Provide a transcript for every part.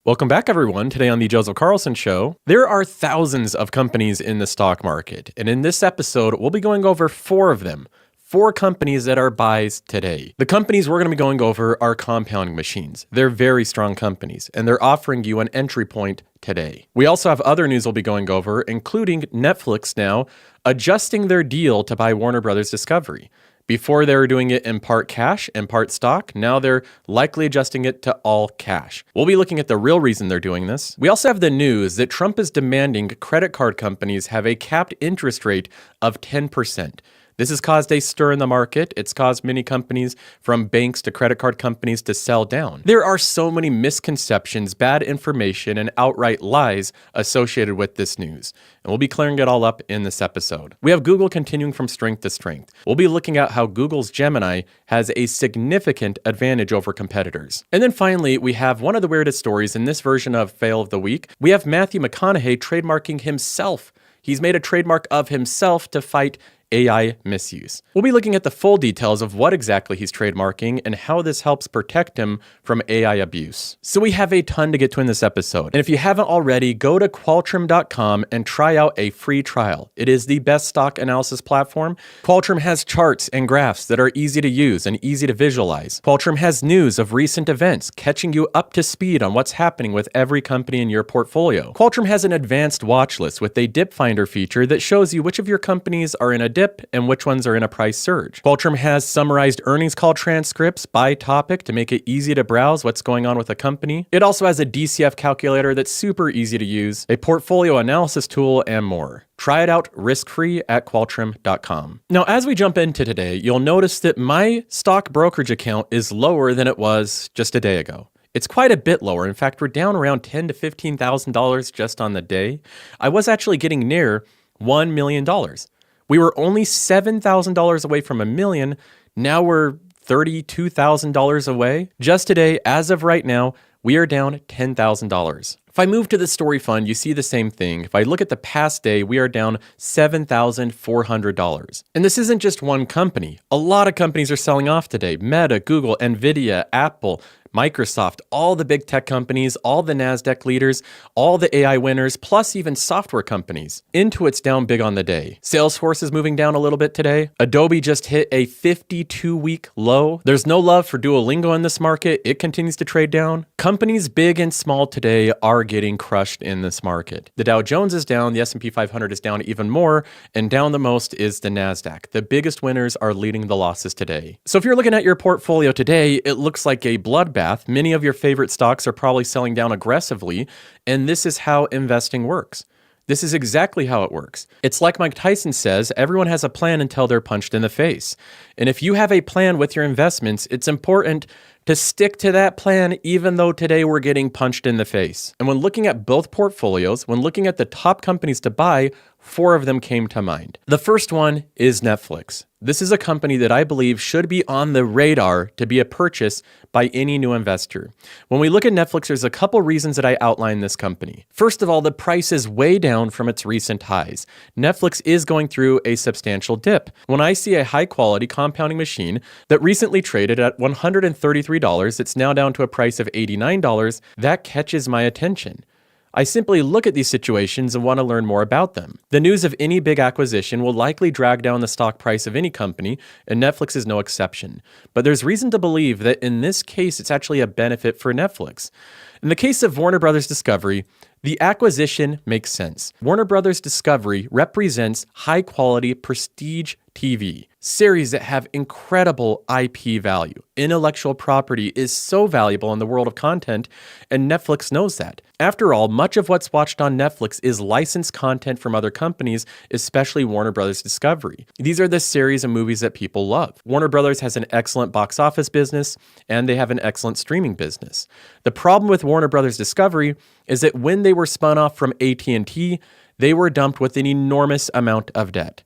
Welcome back, everyone. Today on the Joseph Carlson Show, there are thousands of companies in the stock market. And in this episode, we'll be going over four of them. Four companies that are buys today. The companies we're going to be going over are compounding machines. They're very strong companies, and they're offering you an entry point today. We also have other news we'll be going over, including Netflix now adjusting their deal to buy Warner Brothers Discovery. Before they were doing it in part cash and part stock, now they're likely adjusting it to all cash. We'll be looking at the real reason they're doing this. We also have the news that Trump is demanding credit card companies have a capped interest rate of 10%. This has caused a stir in the market. It's caused many companies, from banks to credit card companies, to sell down. There are so many misconceptions, bad information, and outright lies associated with this news. And we'll be clearing it all up in this episode. We have Google continuing from strength to strength. We'll be looking at how Google's Gemini has a significant advantage over competitors. And then finally, we have one of the weirdest stories in this version of Fail of the Week. We have Matthew McConaughey trademarking himself. He's made a trademark of himself to fight AI misuse. We'll be looking at the full details of what exactly he's trademarking and how this helps protect him from AI abuse. So we have a ton to get to in this episode. And if you haven't already, go to Qualtrim.com and try out a free trial. It is the best stock analysis platform. Qualtrim has charts and graphs that are easy to use and easy to visualize. Qualtrim has news of recent events, catching you up to speed on what's happening with every company in your portfolio. Qualtrim has an advanced watch list with a dip finder feature that shows you which of your companies are in a dip and which ones are in a price surge. Qualtrim has summarized earnings call transcripts by topic to make it easy to browse what's going on with a company. It also has a DCF calculator that's super easy to use, a portfolio analysis tool, and more. Try it out risk-free at Qualtrim.com. Now, as we jump into today, you'll notice that my stock brokerage account is lower than it was just a day ago. It's quite a bit lower. In fact, we're down around $10,000 to $15,000 just on the day. I was actually getting near $1 million. We were only $7,000 away from $1 million. Now we're $32,000 away. Just today, as of right now, we are down $10,000. If I move to the story fund, you see the same thing. If I look at the past day, we are down $7,400. And this isn't just one company. A lot of companies are selling off today. Meta, Google, Nvidia, Apple, Microsoft, all the big tech companies, all the NASDAQ leaders, all the AI winners, plus even software companies. Intuit's down big on the day. Salesforce is moving down a little bit today. Adobe just hit a 52-week low. There's no love for Duolingo in this market. It continues to trade down. Companies big and small today are getting crushed in this market. The Dow Jones is down, the S&P 500 is down even more, and down the most is the NASDAQ. The biggest winners are leading the losses today. So if you're looking at your portfolio today, it looks like a bloodbath. Many of your favorite stocks are probably selling down aggressively, and this is how investing works. This is exactly how it works. It's like Mike Tyson says, everyone has a plan until they're punched in the face. And if you have a plan with your investments, it's important to stick to that plan, even though today we're getting punched in the face. And when looking at both portfolios, when looking at the top companies to buy, four of them came to mind. The first one is Netflix. This is a company that I believe should be on the radar to be a purchase by any new investor. When we look at Netflix, there's a couple reasons that I outline this company. First of all, the price is way down from its recent highs. Netflix is going through a substantial dip. When I see a high-quality compounding machine that recently traded at $133, it's now down to a price of $89, that catches my attention. I simply look at these situations and want to learn more about them. The news of any big acquisition will likely drag down the stock price of any company, and Netflix is no exception. But there's reason to believe that in this case, it's actually a benefit for Netflix. In the case of Warner Brothers Discovery, the acquisition makes sense. Warner Brothers Discovery represents high-quality prestige TV, series that have incredible IP value. Intellectual property is so valuable in the world of content, and Netflix knows that. After all, much of what's watched on Netflix is licensed content from other companies, especially Warner Brothers Discovery. These are the series and movies that people love. Warner Brothers has an excellent box office business, and they have an excellent streaming business. The problem with Warner Brothers Discovery is that when they were spun off from AT&T, they were dumped with an enormous amount of debt.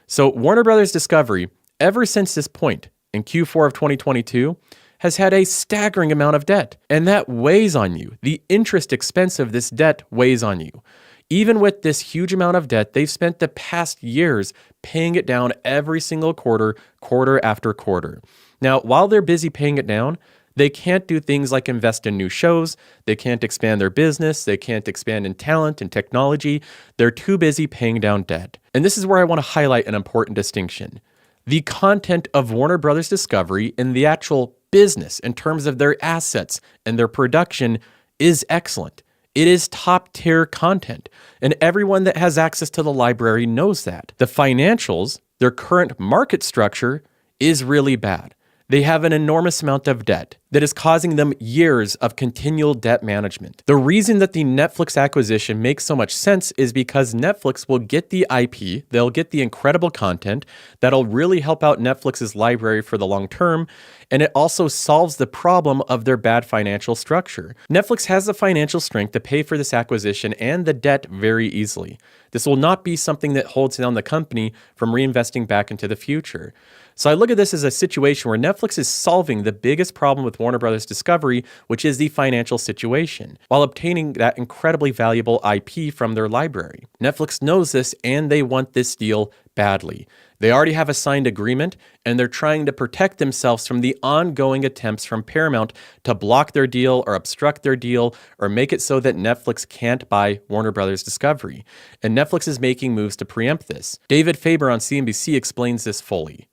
So Warner Brothers Discovery, ever since this point in Q4 of 2022, has had a staggering amount of debt, and that weighs on you. The interest expense of this debt weighs on you. Even with this huge amount of debt, they've spent the past years paying it down every single quarter, quarter after quarter. Now, while they're busy paying it down, They can't do things like invest in new shows. They can't expand their business. They can't expand in talent and technology. They're too busy paying down debt. And this is where I want to highlight an important distinction. The content of Warner Brothers Discovery in the actual business in terms of their assets and their production is excellent. It is top-tier content, and everyone that has access to the library knows that. The financials, their current market structure, is really bad. They have an enormous amount of debt that is causing them years of continual debt management. The reason that the Netflix acquisition makes so much sense is because Netflix will get the IP, they'll get the incredible content that'll really help out Netflix's library for the long term, and it also solves the problem of their bad financial structure. Netflix has the financial strength to pay for this acquisition and the debt very easily. This will not be something that holds down the company from reinvesting back into the future. So I look at this as a situation where Netflix is solving the biggest problem with Warner Brothers Discovery, which is the financial situation, while obtaining that incredibly valuable IP from their library. Netflix knows this, and they want this deal badly. They already have a signed agreement, and they're trying to protect themselves from the ongoing attempts from Paramount to block their deal or obstruct their deal or make it so that Netflix can't buy Warner Brothers Discovery. And Netflix is making moves to preempt this. David Faber on CNBC explains this fully.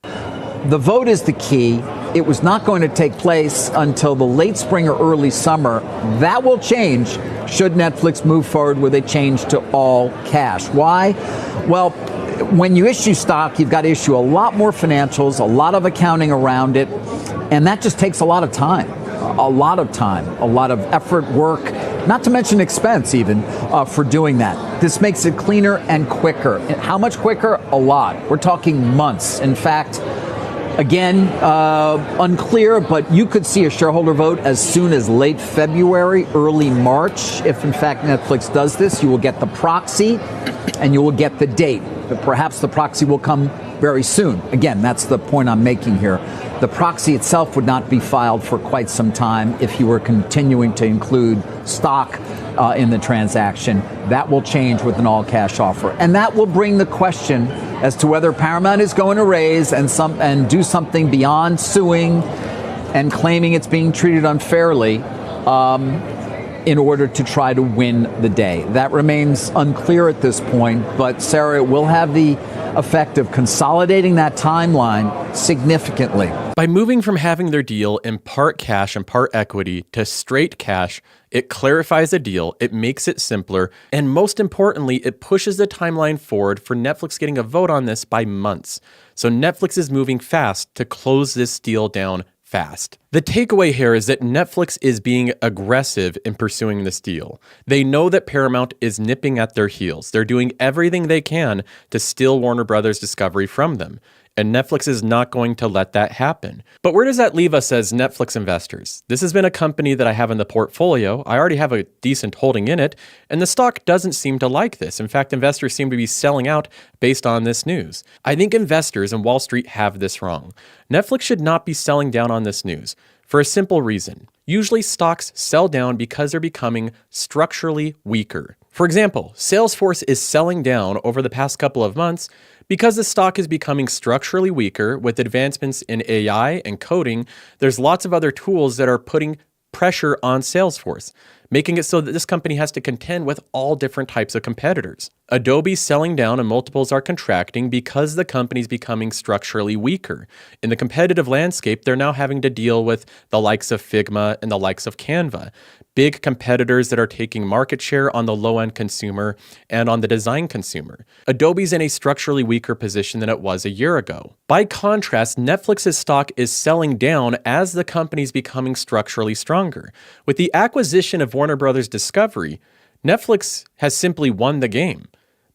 The vote is the key. It was not going to take place until the late spring or early summer. That will change should Netflix move forward with a change to all cash. Why? Well, when you issue stock, you've got to issue a lot more financials, a lot of accounting around it, and that just takes a lot of time, a lot of effort, work, not to mention expense even, for doing that. This makes it cleaner and quicker. How much quicker? A lot. We're talking months. In fact, again, unclear, but you could see a shareholder vote as soon as late February, early March. If, in fact, Netflix does this, you will get the proxy and you will get the date. But perhaps the proxy will come very soon. Again, that's the point I'm making here. The proxy itself would not be filed for quite some time if you were continuing to include stock in the transaction. That will change with an all-cash offer. And that will bring the question as to whether Paramount is going to raise and do something beyond suing and claiming it's being treated unfairly in order to try to win the day. That remains unclear at this point, but Sarah, it will have the effect of consolidating that timeline significantly. By moving from having their deal in part cash and part equity to straight cash, it clarifies the deal, it makes it simpler, and most importantly, it pushes the timeline forward for Netflix getting a vote on this by months. So Netflix is moving fast to close this deal down fast. The takeaway here is that Netflix is being aggressive in pursuing this deal. They know that Paramount is nipping at their heels. They're doing everything they can to steal Warner Brothers Discovery from them. And Netflix is not going to let that happen. But where does that leave us as Netflix investors? This has been a company that I have in the portfolio. I already have a decent holding in it, and the stock doesn't seem to like this. In fact, investors seem to be selling out based on this news. I think investors and Wall Street have this wrong. Netflix should not be selling down on this news for a simple reason. Usually stocks sell down because they're becoming structurally weaker. For example, Salesforce is selling down over the past couple of months because the stock is becoming structurally weaker with advancements in AI and coding. There's lots of other tools that are putting pressure on Salesforce, making it so that this company has to contend with all different types of competitors. Adobe's selling down and multiples are contracting because the company's becoming structurally weaker. In the competitive landscape, they're now having to deal with the likes of Figma and the likes of Canva, big competitors that are taking market share on the low-end consumer and on the design consumer. Adobe's in a structurally weaker position than it was a year ago. By contrast, Netflix's stock is selling down as the company's becoming structurally stronger. With the acquisition of Warner Brothers Discovery, Netflix has simply won the game.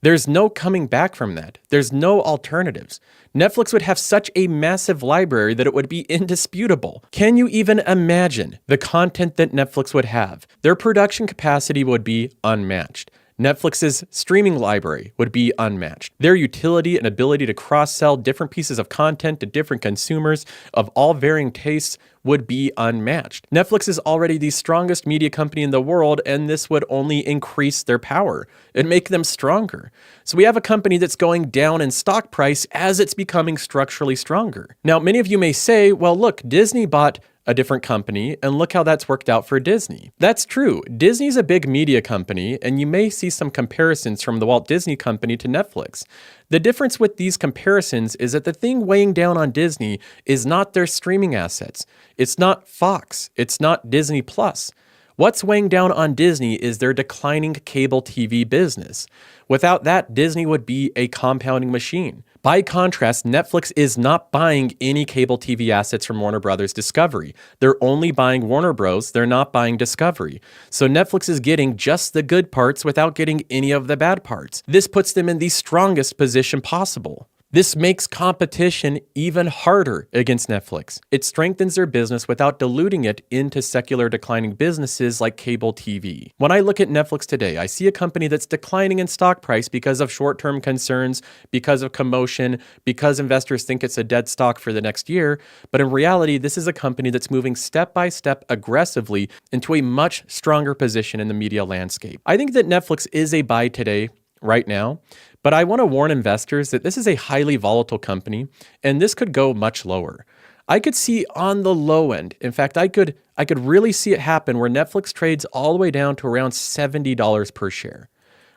There's no coming back from that. There's no alternatives. Netflix would have such a massive library that it would be indisputable. Can you even imagine the content that Netflix would have? Their production capacity would be unmatched. Netflix's streaming library would be unmatched. Their utility and ability to cross-sell different pieces of content to different consumers of all varying tastes would be unmatched. Netflix is already the strongest media company in the world, and this would only increase their power and make them stronger. So we have a company that's going down in stock price as it's becoming structurally stronger. Now, many of you may say, well, look, Disney bought a different company, and look how that's worked out for Disney. That's true. Disney's a big media company, and you may see some comparisons from the Walt Disney Company to Netflix. The difference with these comparisons is that the thing weighing down on Disney is not their streaming assets. It's not Fox. It's not Disney Plus. What's weighing down on Disney is their declining cable TV business. Without that, Disney would be a compounding machine. By contrast, Netflix is not buying any cable TV assets from Warner Brothers Discovery. They're only buying Warner Bros. They're not buying Discovery. So Netflix is getting just the good parts without getting any of the bad parts. This puts them in the strongest position possible. This makes competition even harder against Netflix. It strengthens their business without diluting it into secular declining businesses like cable TV. When I look at Netflix today, I see a company that's declining in stock price because of short-term concerns, because of commotion, because investors think it's a dead stock for the next year. But in reality, this is a company that's moving step by step aggressively into a much stronger position in the media landscape. I think that Netflix is a buy today, right now. But I want to warn investors that this is a highly volatile company, and this could go much lower. I could see on the low end, in fact, I could really see it happen where Netflix trades all the way down to around $70 per share.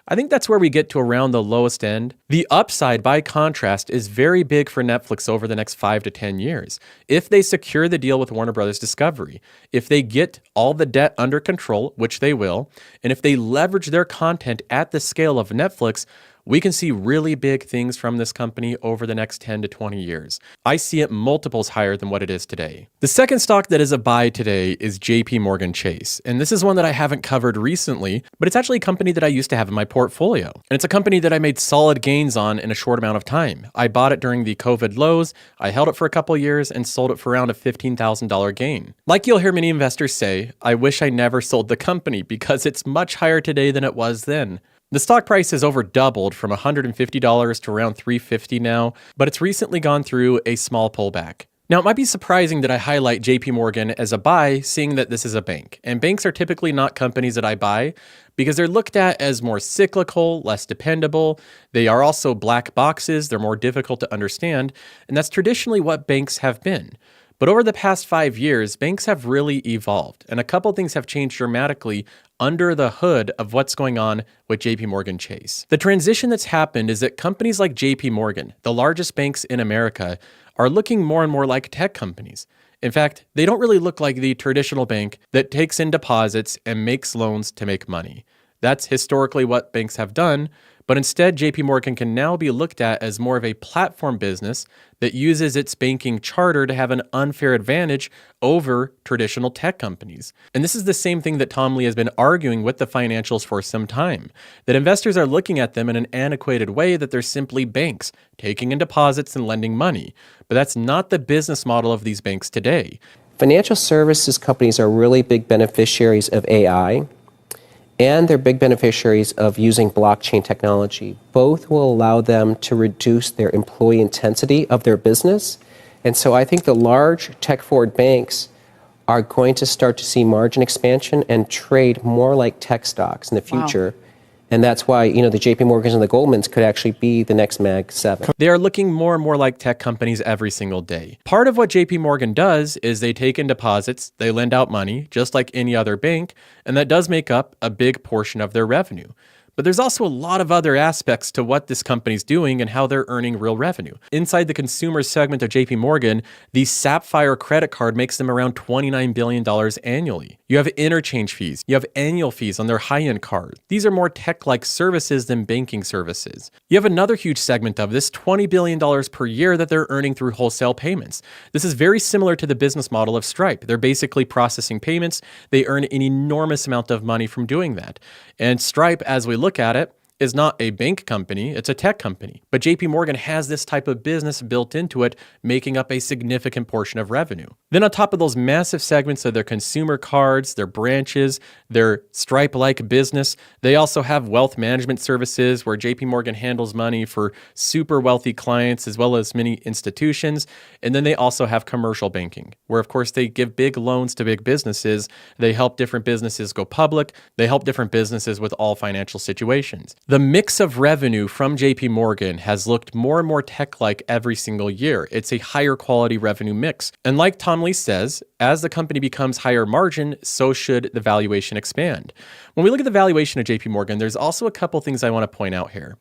I think that's where we get to around the lowest end. The upside, by contrast, is very big for Netflix over the next 5 to 10 years. If they secure the deal with Warner Brothers Discovery, if they get all the debt under control, which they will, and if they leverage their content at the scale of Netflix, we can see really big things from this company over the next 10 to 20 years. I see it multiples higher than what it is today. The second stock that is a buy today is JP Chase. And this is one that I haven't covered recently, but it's actually a company that I used to have in my portfolio. And it's a company that I made solid gains on in a short amount of time. I bought it during the COVID lows, I held it for a couple years and sold it for around a $15,000 gain. Like you'll hear many investors say, I wish I never sold the company because it's much higher today than it was then. The stock price has over doubled from $150 to around $350 now, but it's recently gone through a small pullback. Now, it might be surprising that I highlight JP Morgan as a buy, seeing that this is a bank. And banks are typically not companies that I buy because they're looked at as more cyclical, less dependable. They are also black boxes. They're more difficult to understand. And that's traditionally what banks have been. But over the past 5 years, banks have really evolved, and a couple things have changed dramatically under the hood of what's going on with JP Chase. The transition that's happened is that companies like JP Morgan, the largest banks in America, are looking more and more like tech companies. In fact, they don't really look like the traditional bank that takes in deposits and makes loans to make money. That's historically what banks have done, but instead JP Morgan can now be looked at as more of a platform business that uses its banking charter to have an unfair advantage over traditional tech companies. And this is the same thing that Tom Lee has been arguing with the financials for some time, that investors are looking at them in an antiquated way, that they're simply banks taking in deposits and lending money. But that's not the business model of these banks today. Financial services companies are really big beneficiaries of AI. And they're big beneficiaries of using blockchain technology. Both will allow them to reduce their employee intensity of their business. And so I think the large tech-forward banks are going to start to see margin expansion and trade more like tech stocks in the future. Wow. And that's why, the JP Morgans and the Goldmans could actually be the next Mag 7. They are looking more and more like tech companies every single day. Part of what JP Morgan does is they take in deposits, they lend out money, just like any other bank, and that does make up a big portion of their revenue. But there's also a lot of other aspects to what this company's doing and how they're earning real revenue. Inside the consumer segment of JP Morgan, the Sapphire credit card makes them around $29 billion annually. You have interchange fees. You have annual fees on their high-end cards. These are more tech-like services than banking services. You have another huge segment of this, $20 billion per year that they're earning through wholesale payments. This is very similar to the business model of Stripe. They're basically processing payments. They earn an enormous amount of money from doing that. And Stripe, as we look at it, is not a bank company, it's a tech company. But JP Morgan has this type of business built into it, making up a significant portion of revenue. Then on top of those massive segments of their consumer cards, their branches, their Stripe-like business, they also have wealth management services where JP Morgan handles money for super wealthy clients as well as many institutions. And then they also have commercial banking, where of course they give big loans to big businesses. They help different businesses go public. They help different businesses with all financial situations. The mix of revenue from JP Morgan has looked more and more tech-like every single year. It's a higher quality revenue mix. And like Tom Tom Lee says, as the company becomes higher margin, so should the valuation expand. When we look at the valuation of JP Morgan, there's also a couple things I want to point out here.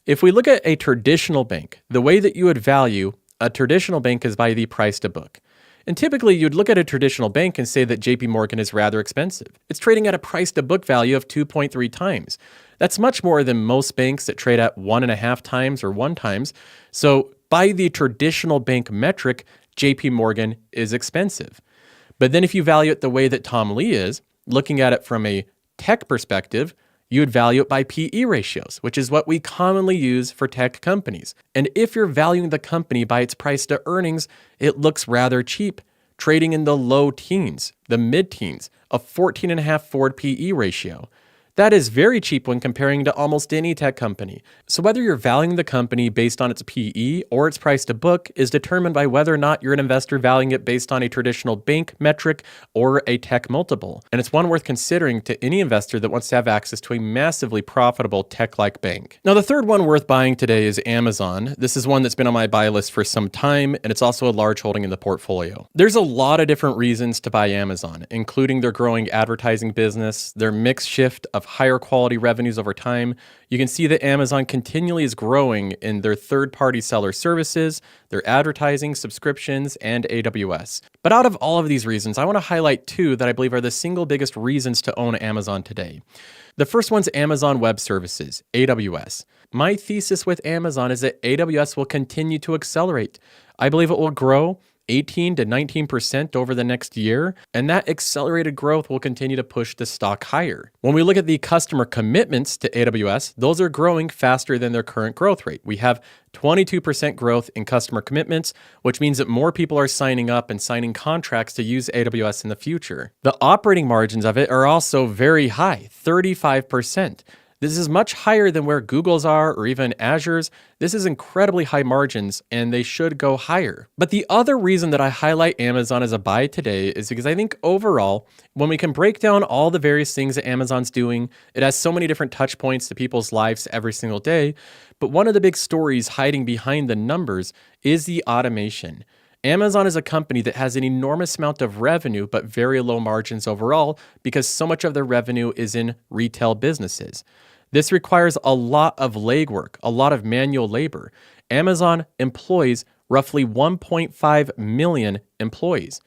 If we look at a traditional bank, the way that you would value a traditional bank is by the price to book. And typically, you'd look at a traditional bank and say that JP Morgan is rather expensive. It's trading at a price to book value of 2.3 times. That's much more than most banks that trade at 1.5 times or 1 times. So by the traditional bank metric, JP Morgan is expensive. But then if you value it the way that Tom Lee is, looking at it from a tech perspective, you would value it by PE ratios, which is what we commonly use for tech companies. And if you're valuing the company by its price to earnings, it looks rather cheap, trading in the low teens, the mid-teens, a 14.5 forward PE ratio. That is very cheap when comparing to almost any tech company. So whether you're valuing the company based on its PE or its price to book is determined by whether or not you're an investor valuing it based on a traditional bank metric or a tech multiple. And it's one worth considering to any investor that wants to have access to a massively profitable tech-like bank. Now, the third one worth buying today is Amazon. This is one that's been on my buy list for some time, and it's also a large holding in the portfolio. There's a lot of different reasons to buy Amazon, including their growing advertising business, their mix shift of higher quality revenues over time. You can see that Amazon continually is growing in their third-party seller services, their advertising, subscriptions, and AWS. But out of all of these reasons, I want to highlight two that I believe are the single biggest reasons to own Amazon today. The first one's Amazon Web Services, AWS. My thesis with Amazon is that AWS will continue to accelerate. I believe it will grow 18 to 19% over the next year, and that accelerated growth will continue to push the stock higher. When we look at the customer commitments to AWS, those are growing faster than their current growth rate. We have 22% growth in customer commitments, which means that more people are signing up and signing contracts to use AWS in the future. The operating margins of it are also very high, 35%. This is much higher than where Google's are or even Azure's. This is incredibly high margins and they should go higher. But the other reason that I highlight Amazon as a buy today is because I think overall, when we can break down all the various things that Amazon's doing, it has so many different touch points to people's lives every single day. But one of the big stories hiding behind the numbers is the automation. Amazon is a company that has an enormous amount of revenue, but very low margins overall because so much of their revenue is in retail businesses. This requires a lot of legwork, a lot of manual labor. Amazon employs roughly 1.5 million employees.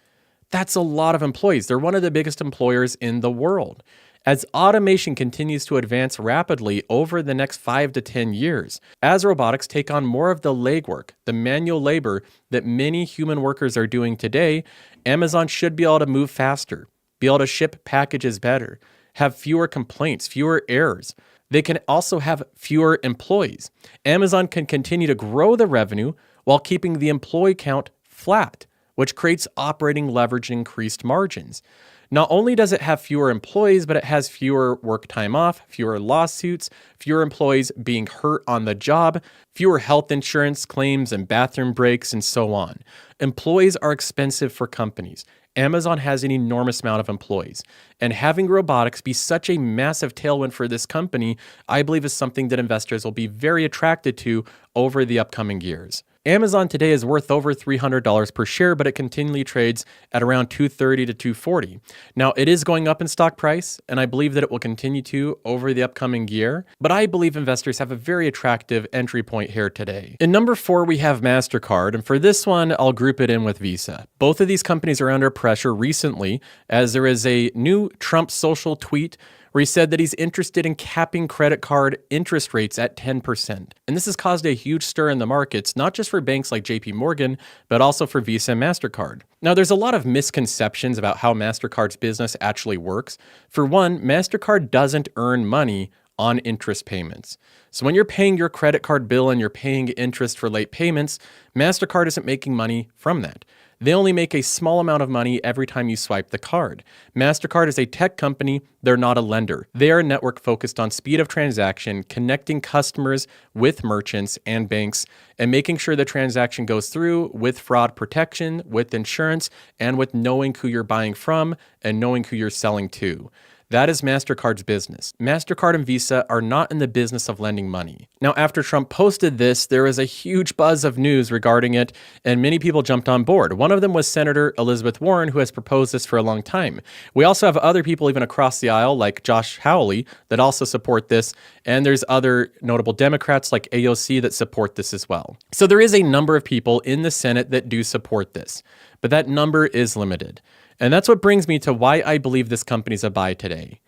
That's a lot of employees. They're one of the biggest employers in the world. As automation continues to advance rapidly over the next 5 to 10 years, as robotics take on more of the legwork, the manual labor that many human workers are doing today, Amazon should be able to move faster, be able to ship packages better, have fewer complaints, fewer errors. They can also have fewer employees. Amazon can continue to grow the revenue while keeping the employee count flat, which creates operating leverage and increased margins. Not only does it have fewer employees, but it has fewer work time off, fewer lawsuits, fewer employees being hurt on the job, fewer health insurance claims and bathroom breaks, and so on. Employees are expensive for companies. Amazon has an enormous amount of employees, and having robotics be such a massive tailwind for this company, I believe is something that investors will be very attracted to over the upcoming years. Amazon today is worth over $300 per share, but it continually trades at around $230 to $240. Now, it is going up in stock price, and I believe that it will continue to over the upcoming year, but I believe investors have a very attractive entry point here today. In number 4, we have MasterCard, and for this one, I'll group it in with Visa. Both of these companies are under pressure recently, as there is a new Trump social tweet where he said that he's interested in capping credit card interest rates at 10%. And this has caused a huge stir in the markets, not just for banks like JP Morgan, but also for Visa and MasterCard. Now, there's a lot of misconceptions about how MasterCard's business actually works. For one, MasterCard doesn't earn money on interest payments. So when you're paying your credit card bill and you're paying interest for late payments, MasterCard isn't making money from that. They only make a small amount of money every time you swipe the card. MasterCard is a tech company. They're not a lender. They are a network focused on speed of transaction, connecting customers with merchants and banks, and making sure the transaction goes through with fraud protection, with insurance, and with knowing who you're buying from and knowing who you're selling to. That is MasterCard's business. MasterCard and Visa are not in the business of lending money. Now, after Trump posted this, there was a huge buzz of news regarding it, and many people jumped on board. One of them was Senator Elizabeth Warren, who has proposed this for a long time. We also have other people even across the aisle, like Josh Hawley, that also support this, and there's other notable Democrats like AOC that support this as well. So there is a number of people in the Senate that do support this, but that number is limited. And that's what brings me to why I believe this company's a buy today.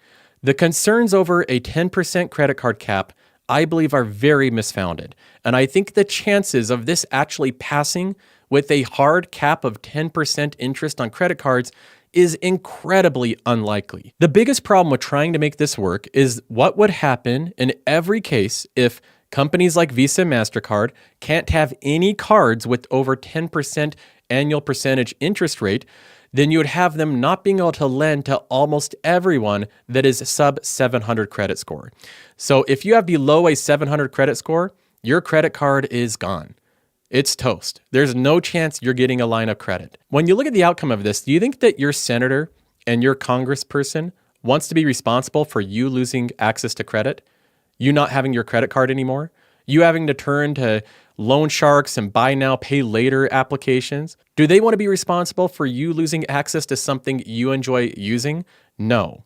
The concerns over a 10% credit card cap, I believe, are very misfounded. And I think the chances of this actually passing with a hard cap of 10% interest on credit cards is incredibly unlikely. The biggest problem with trying to make this work is what would happen in every case if companies like Visa and MasterCard can't have any cards with over 10% annual percentage interest rate. Then you would have them not being able to lend to almost everyone that is sub 700 credit score. So if you have below a 700 credit score, your credit card is gone. It's toast. There's no chance you're getting a line of credit. When you look at the outcome of this, do you think that your senator and your congressperson wants to be responsible for you losing access to credit? You not having your credit card anymore? You having to turn to loan sharks and buy now, pay later applications? Do they want to be responsible for you losing access to something you enjoy using? No.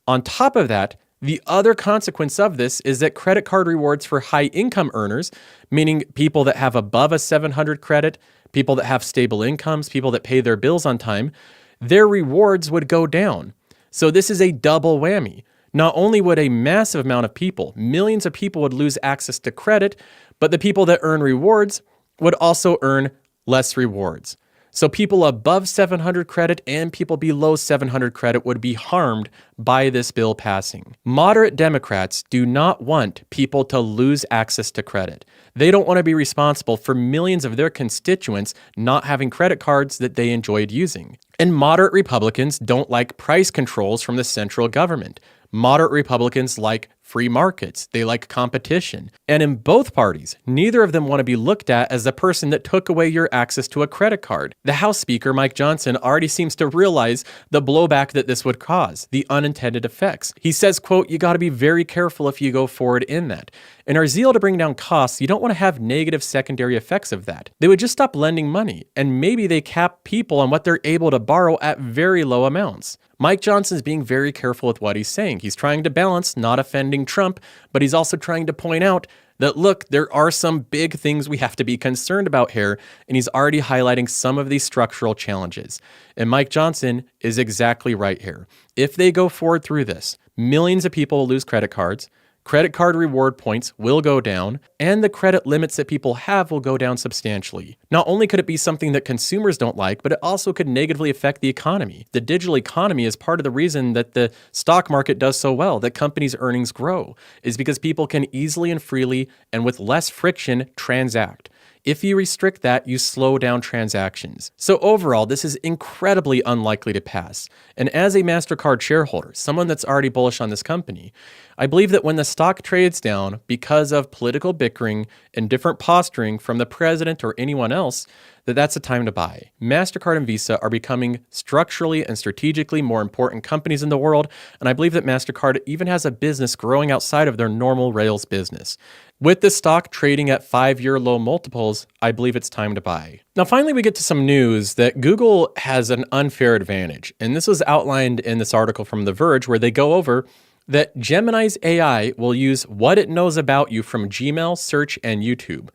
On top of that, the other consequence of this is that credit card rewards for high income earners, meaning people that have above a 700 credit, people that have stable incomes, people that pay their bills on time, their rewards would go down. So this is a double whammy. Not only would a massive amount of people, millions of people would lose access to credit, but the people that earn rewards would also earn less rewards. So people above 700 credit and people below 700 credit would be harmed by this bill passing. Moderate Democrats do not want people to lose access to credit. They don't want to be responsible for millions of their constituents not having credit cards that they enjoyed using. And moderate Republicans don't like price controls from the central government. Moderate Republicans like free markets. They like competition. And in both parties, neither of them want to be looked at as the person that took away your access to a credit card. The House Speaker, Mike Johnson, already seems to realize the blowback that this would cause, the unintended effects. He says, quote, "You got to be very careful if you go forward in that. In our zeal to bring down costs, you don't want to have negative secondary effects of that. They would just stop lending money, and maybe they cap people on what they're able to borrow at very low amounts." Mike Johnson's being very careful with what he's saying. He's trying to balance not offending Trump, but he's also trying to point out that, look, there are some big things we have to be concerned about here, and he's already highlighting some of these structural challenges. And Mike Johnson is exactly right here. If they go forward through this, millions of people will lose credit cards, credit card reward points will go down, and the credit limits that people have will go down substantially. Not only could it be something that consumers don't like, but it also could negatively affect the economy. The digital economy is part of the reason that the stock market does so well, that companies' earnings grow, is because people can easily and freely and with less friction transact. If you restrict that, you slow down transactions. So overall, this is incredibly unlikely to pass. And as a MasterCard shareholder, someone that's already bullish on this company, I believe that when the stock trades down because of political bickering and different posturing from the president or anyone else, that's a time to buy. MasterCard and Visa are becoming structurally and strategically more important companies in the world, and I believe that MasterCard even has a business growing outside of their normal rails business. With the stock trading at 5-year low multiples, I believe it's time to buy. Now, finally, we get to some news that Google has an unfair advantage, and this was outlined in this article from The Verge where they go over that Gemini's AI will use what it knows about you from Gmail, search, and YouTube.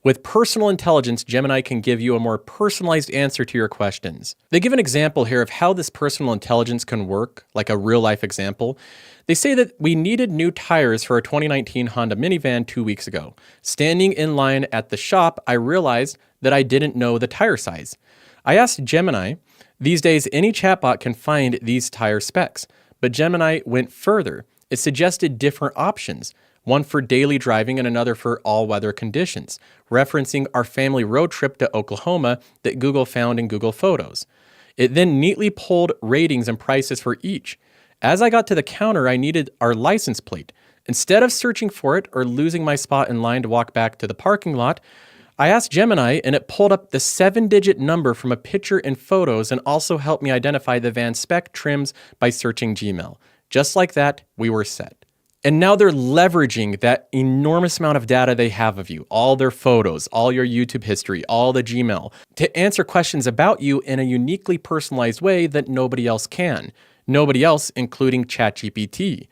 With personal intelligence, Gemini can give you a more personalized answer to your questions. They give an example here of how this personal intelligence can work, like a real-life example. They say that we needed new tires for a 2019 Honda minivan 2 weeks ago. Standing in line at the shop, I realized that I didn't know the tire size. I asked Gemini. These days, any chatbot can find these tire specs. But Gemini went further. It suggested different options, one for daily driving and another for all-weather conditions, referencing our family road trip to Oklahoma that Google found in Google Photos. It then neatly pulled ratings and prices for each. As I got to the counter, I needed our license plate. Instead of searching for it or losing my spot in line to walk back to the parking lot, I asked Gemini and it pulled up the 7-digit number from a picture in Photos and also helped me identify the van spec trims by searching Gmail. Just like that, we were set. And now they're leveraging that enormous amount of data they have of you, all their photos, all your YouTube history, all the Gmail, to answer questions about you in a uniquely personalized way that nobody else can. Nobody else, including ChatGPT.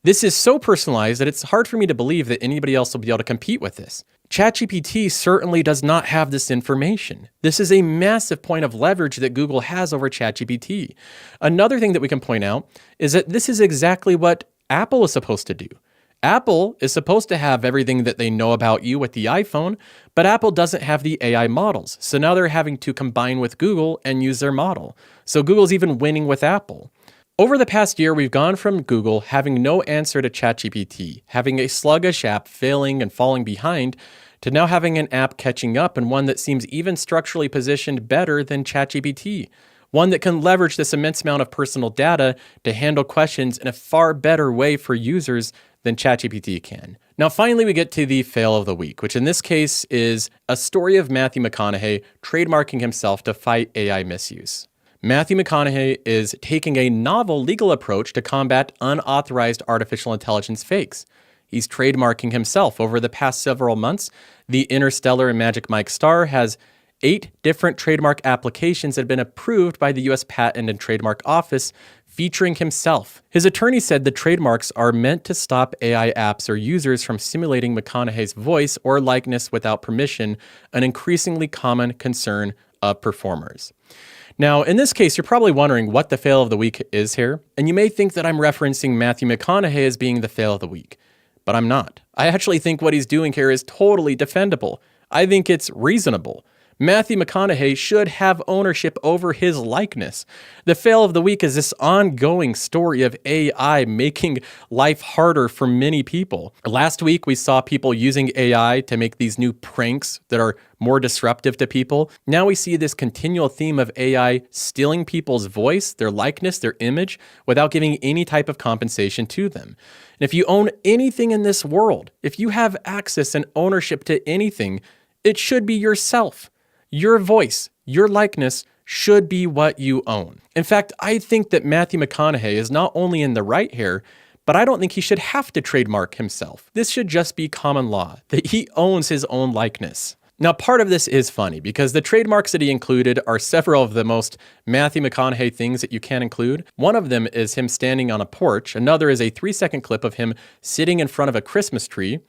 This is so personalized that it's hard for me to believe that anybody else will be able to compete with this. ChatGPT certainly does not have this information. This is a massive point of leverage that Google has over ChatGPT. Another thing that we can point out is that this is exactly what Apple is supposed to do. Apple is supposed to have everything that they know about you with the iPhone, but Apple doesn't have the AI models. So now they're having to combine with Google and use their model. So Google's even winning with Apple. Over the past year, we've gone from Google having no answer to ChatGPT, having a sluggish app failing and falling behind, to now having an app catching up and one that seems even structurally positioned better than ChatGPT. One that can leverage this immense amount of personal data to handle questions in a far better way for users than ChatGPT can. Now, finally, we get to the fail of the week, which in this case is a story of Matthew McConaughey trademarking himself to fight AI misuse. Matthew McConaughey is taking a novel legal approach to combat unauthorized artificial intelligence fakes. He's trademarking himself. Over the past several months, the Interstellar and Magic Mike star has 8 different trademark applications that have been approved by the U.S. Patent and Trademark Office featuring himself. His attorney said the trademarks are meant to stop AI apps or users from simulating McConaughey's voice or likeness without permission, an increasingly common concern of performers. Now, in this case, you're probably wondering what the fail of the week is here, and you may think that I'm referencing Matthew McConaughey as being the fail of the week, but I'm not. I actually think what he's doing here is totally defendable. I think it's reasonable. Matthew McConaughey should have ownership over his likeness. The fail of the week is this ongoing story of AI making life harder for many people. Last week, we saw people using AI to make these new pranks that are more disruptive to people. Now we see this continual theme of AI stealing people's voice, their likeness, their image, without giving any type of compensation to them. And if you own anything in this world, if you have access and ownership to anything, it should be yourself. Your voice, your likeness should be what you own. In fact, I think that Matthew McConaughey is not only in the right here, but I don't think he should have to trademark himself. This should just be common law, that he owns his own likeness. Now, part of this is funny because the trademarks that he included are several of the most Matthew McConaughey things that you can include. One of them is him standing on a porch. Another is a 3-second clip of him sitting in front of a Christmas tree.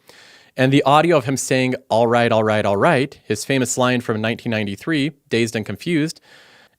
And the audio of him saying, all right, all right, all right, his famous line from 1993, Dazed and Confused.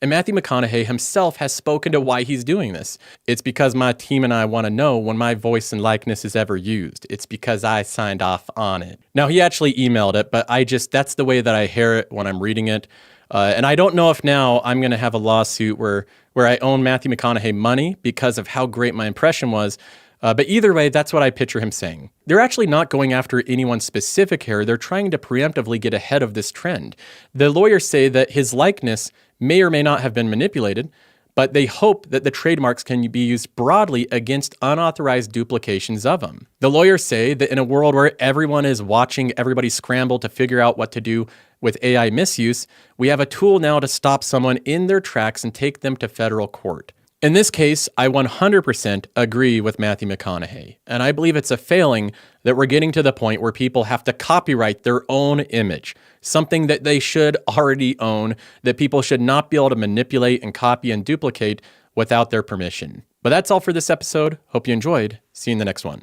And Matthew McConaughey himself has spoken to why he's doing this. It's because my team and I want to know when my voice and likeness is ever used. It's because I signed off on it. Now, he actually emailed it, but that's the way that I hear it when I'm reading it. And I don't know if now I'm going to have a lawsuit where I own Matthew McConaughey money because of how great my impression was. But either way, that's what I picture him saying. They're actually not going after anyone specific here. They're trying to preemptively get ahead of this trend. The lawyers say that his likeness may or may not have been manipulated, but they hope that the trademarks can be used broadly against unauthorized duplications of them. The lawyers say that in a world where everyone is watching everybody scramble to figure out what to do with AI misuse, we have a tool now to stop someone in their tracks and take them to federal court. In this case, I 100% agree with Matthew McConaughey, and I believe it's a failing that we're getting to the point where people have to copyright their own image, something that they should already own, that people should not be able to manipulate and copy and duplicate without their permission. But that's all for this episode. Hope you enjoyed. See you in the next one.